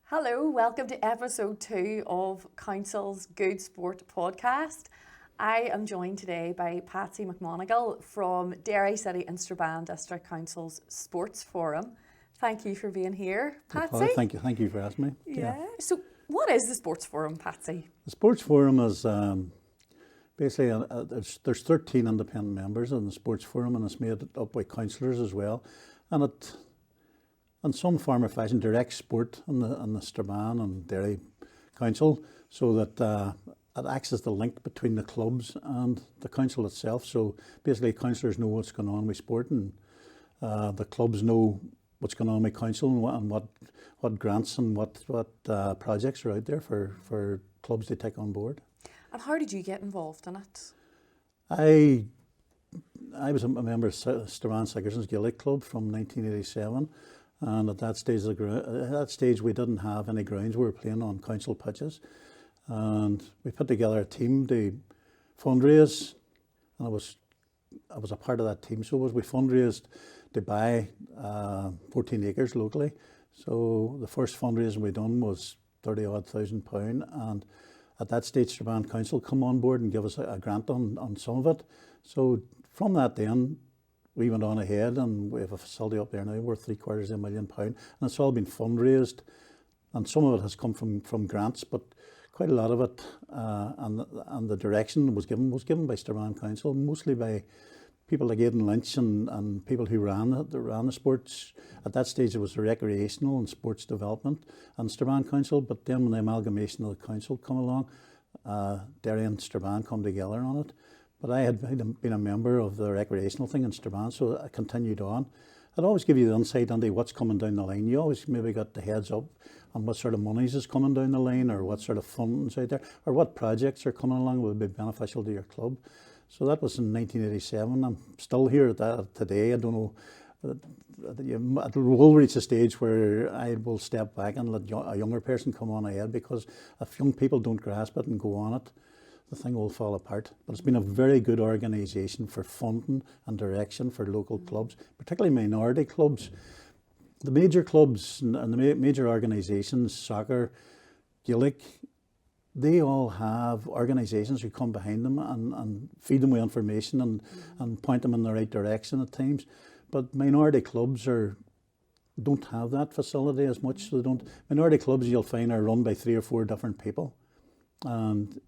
Hello, welcome to episode 2 of Council's Good Sport podcast. I am joined today by Patsy McGonagle from Derry City and Strabane District Council's Sports Forum. Thank you for being here, Patsy. Thank you for asking me. Yeah. So, what is the Sports Forum, Patsy? The Sports Forum is basically there's 13 independent members in the Sports Forum, and it's made up by councillors as well, and it, in some form or fashion, directs sport in the Strabane and Derry Council, so that it acts as the link between the clubs and the council itself. So basically, councillors know what's going on with sport, and the clubs know what's going on with council and what grants and what projects are out there for clubs to take on board. And how did you get involved in it? I was a member of Strabane Sigerson's Gaelic Club from 1987, and at that stage we didn't have any grounds. We were playing on council pitches, and we put together a team to fundraise, and I was a part of that team. So we fundraised to buy 14 acres locally. So the first fundraising we done was £30,000, and at that stage Strabane Council come on board and give us a grant on some of it. So from that then we went on ahead, and we have a facility up there now worth £750,000, and it's all been fundraised, and some of it has come from grants, but quite a lot of it and the direction was given by Strabane Council, mostly by people like Aidan Lynch and people who ran the sports. At that stage it was the recreational and sports development and Strabane Council, but then when the amalgamation of the council come along, Derry and Strabane come together on it. But I had been a member of the recreational thing in Strabane, so I continued on. I'd always give you the insight into what's coming down the line. You always maybe got the heads up on what sort of monies is coming down the line, or what sort of funding's out there, or what projects are coming along that would be beneficial to your club. So that was in 1987. I'm still here at that today. I don't know. It will reach a stage where I will step back and let a younger person come on ahead, because if young people don't grasp it and go on it, the thing will fall apart. But it's been a very good organisation for funding and direction for local clubs, particularly minority clubs. The major clubs and the major organisations, soccer, Gaelic, they all have organisations who come behind them and feed them with information and point them in the right direction at times. But minority clubs don't have that facility as much. So they don't. Minority clubs, you'll find, are run by 3 or 4 different people, and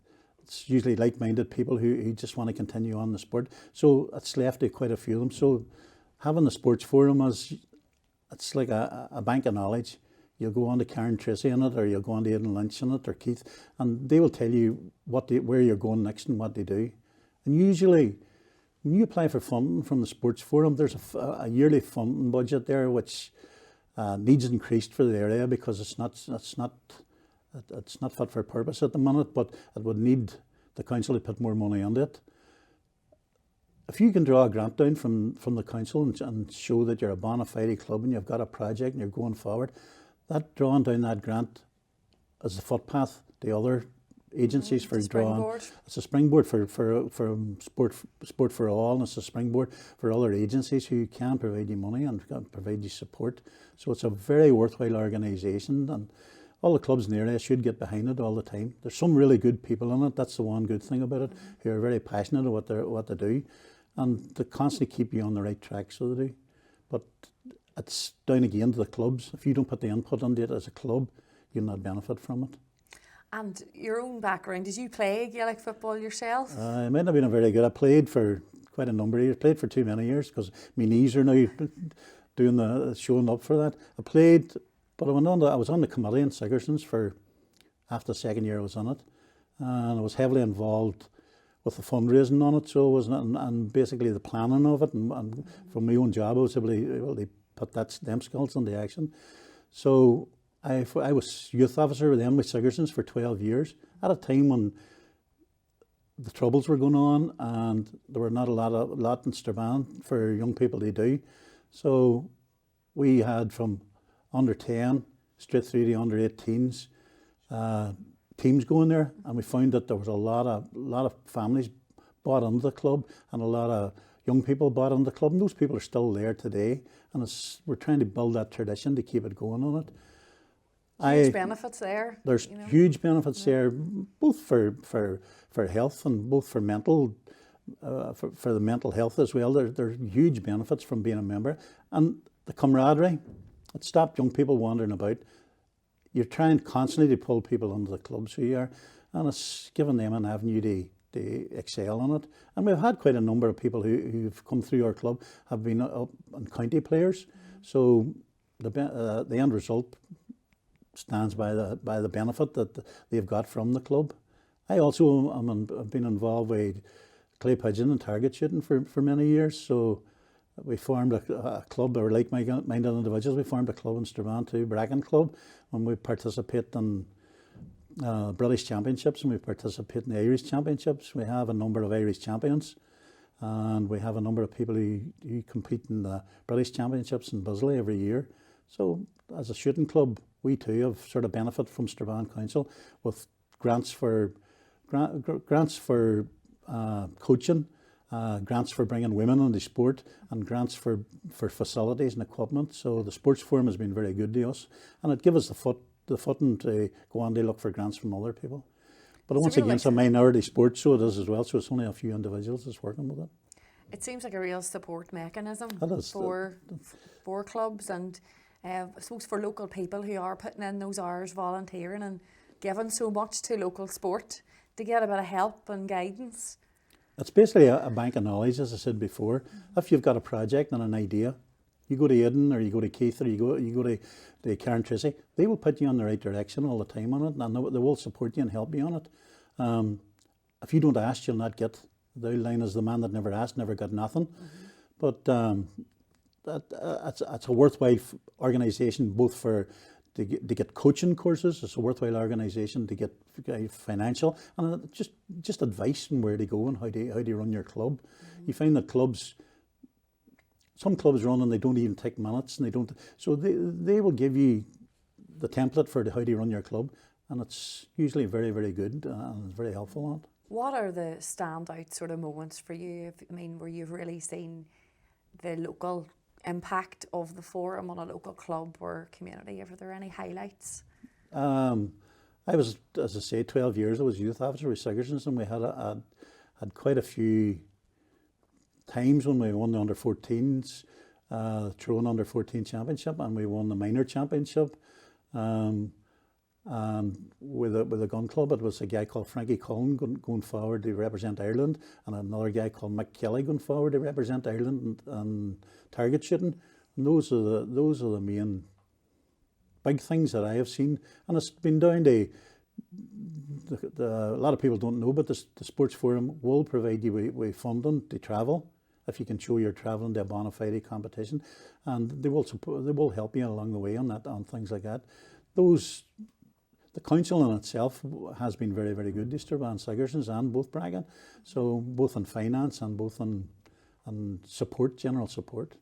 it's usually like-minded people who just want to continue on the sport. So it's left to quite a few of them. So having the Sports Forum it's like a bank of knowledge. You'll go on to Karen Tracy in it, or you'll go on to Aidan Lynch in it, or Keith, and they will tell you where you're going next and what they do. And usually, when you apply for funding from the Sports Forum, there's a yearly funding budget there which needs increased for the area, because it's not fit for purpose at the minute, but it would need the council to put more money into it. If you can draw a grant down from the council and show that you're a bona fide club and you've got a project and you're going forward, that drawing down that grant is the footpath to other agencies for drawing. It's a springboard for sport for all, and it's a springboard for other agencies who can provide you money and can provide you support. So it's a very worthwhile organisation, and all the clubs in the area should get behind it all the time. There's some really good people in it. That's the one good thing about it, who are very passionate about what they do, and they constantly keep you on the right track, so they do. But it's down again to the clubs. If you don't put the input into it as a club, you'll not benefit from it. And your own background, did you play Gaelic football yourself? I might not have been very good. I played for quite a number of years. Played for too many years, because my knees are now showing up for that. I played, but I was on the committee in Sigerson's for after the second year I was on it, and I was heavily involved with the fundraising on it. So I was, and basically the planning of it, and from my own job I was able to put them skills into action. So I was youth officer with them with Sigerson's for 12 years, at a time when the troubles were going on and there were not a lot in Strabane for young people to do. So we had from under 10 straight through to under 18s teams going there, and we found that there was a lot of families bought into the club, and a lot of young people bought into the club, and those people are still there today, and we're trying to build that tradition to keep it going on it. Huge benefits there. There's huge benefits there, both for health and both for mental, for the mental health as well. There's huge benefits from being a member. And the camaraderie, it stopped young people wandering about. You're trying constantly to pull people into the clubs who you are, and it's given them an avenue to excel in it. And we've had quite a number of people who've come through our club have been up on county players. So the end result stands by the benefit that they've got from the club. I also have been involved with clay pigeon and target shooting for many years. So we formed a club, or like-minded individuals, we formed a club in Strabane too, Bracken Club, and we participate in British Championships, and we participate in the Irish Championships. We have a number of Irish champions, and we have a number of people who compete in the British Championships in Bisley every year. So as a shooting club, we too have sort of benefit from Strabane Council with grants for coaching, grants for bringing women into sport, and grants for facilities and equipment. So the sports forum has been very good to us, and it gives us the footing to go on to look for grants from other people. But once again, it's a minority sport, so it is as well. So it's only a few individuals that's working with it. It seems like a real support mechanism for clubs, and I suppose for local people who are putting in those hours volunteering and giving so much to local sport to get a bit of help and guidance. It's basically a bank of knowledge, as I said before. If you've got a project and an idea, you go to Aidan or you go to Keith or you go to Karen Tracy, they will put you in the right direction all the time on it, and they will support you and help you on it. If you don't ask, you'll not get. The line is the man that never asked never got nothing. But it's a worthwhile organisation, both to get coaching courses. It's a worthwhile organisation to get financial and just advice on where to go and how to run your club. You find that some clubs run and they don't even take minutes, and they don't. So they will give you the template for how to run your club, and it's usually very, very good and very helpful on it. What are the standout sort of moments for you? Where you've really seen the local impact of the forum on a local club or community? Are there any highlights? I was, as I say, 12 years. I was youth officer with Sigersons, and we had quite a few times when we won the under-14s, Tyrone under-14 championship, and we won the minor championship. And with a gun club, it was a guy called Frankie Cullen going forward to represent Ireland, and another guy called Mick Kelly going forward to represent Ireland and target shooting. And those are the main big things that I have seen, and it's been down to a lot of people don't know, but the sports forum will provide you with funding to travel if you can show you're travelling to a bona fide competition, and they will help you along the way on things like that. The council in itself has been very, very good to Strabane Sigersons and both Bracken, so both in finance and both in support, general support.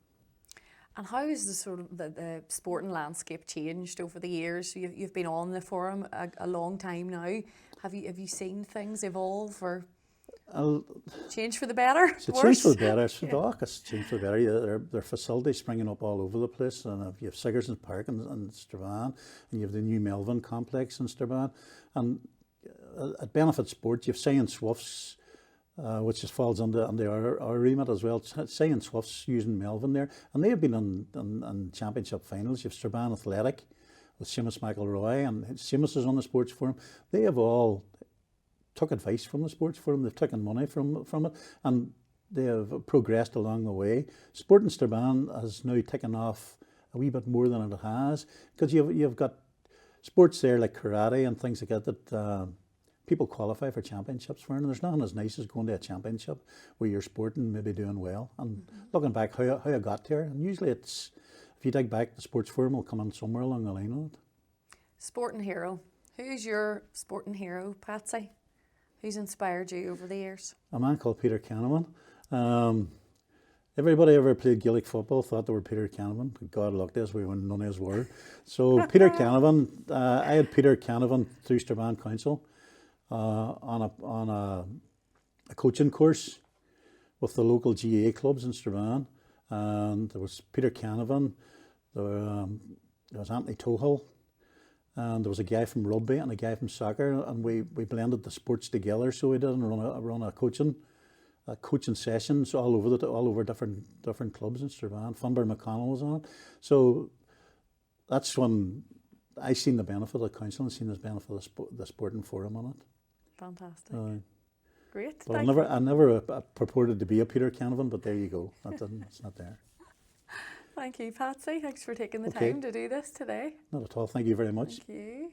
And how has the sporting landscape changed over the years? You've been on the forum a long time now. Have you seen things evolve or change for the better? It's changed for the better. It's changed for the better. There are facilities springing up all over the place, and you have Sigersons Park in Strabane, and you have the new Melvin complex in Strabane, and it benefits sport. You have Cy and Swifts, which falls under our remit as well. Cy and Swifts using Melvin there, and they have been in championship finals. You have Strabane Athletic with Seamus McElroy, and Seamus is on the sports forum. They have all took advice from the sports forum. They've taken money from it, and they have progressed along the way. Sport in Strabane has now taken off a wee bit more than it has, because you've got sports there like karate and things like that people qualify for championships for, and there's nothing as nice as going to a championship where you're sporting, maybe doing well, and looking back how I got there. And usually it's, if you dig back, the sports forum will come in somewhere along the line of it. Sporting hero. Who's your sporting hero, Patsy? Who's inspired you over the years? A man called Peter Canavan. Everybody ever played Gaelic football thought they were Peter Canavan. God lucked us, none of us were. So Peter Canavan, I had Peter Canavan through Strabane Council on a coaching course with the local GAA clubs in Strabane. And there was Peter Canavan, there was Anthony Tohill, and there was a guy from rugby and a guy from soccer, and we blended the sports together. So we did and run a coaching sessions all over different clubs in Strabane. Funbar McConnell was on it. So that's when I seen the benefit of the council and seen the benefit of the sporting forum on it. Fantastic. Great. But I never purported to be a Peter Canavan, but there you go. It's not there. Thank you, Patsy. Thanks for taking the time to do this today. Not at all. Thank you very much. Thank you.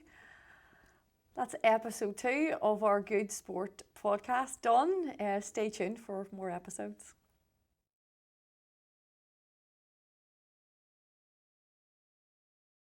That's episode 2 of our Good Sport podcast done. Stay tuned for more episodes.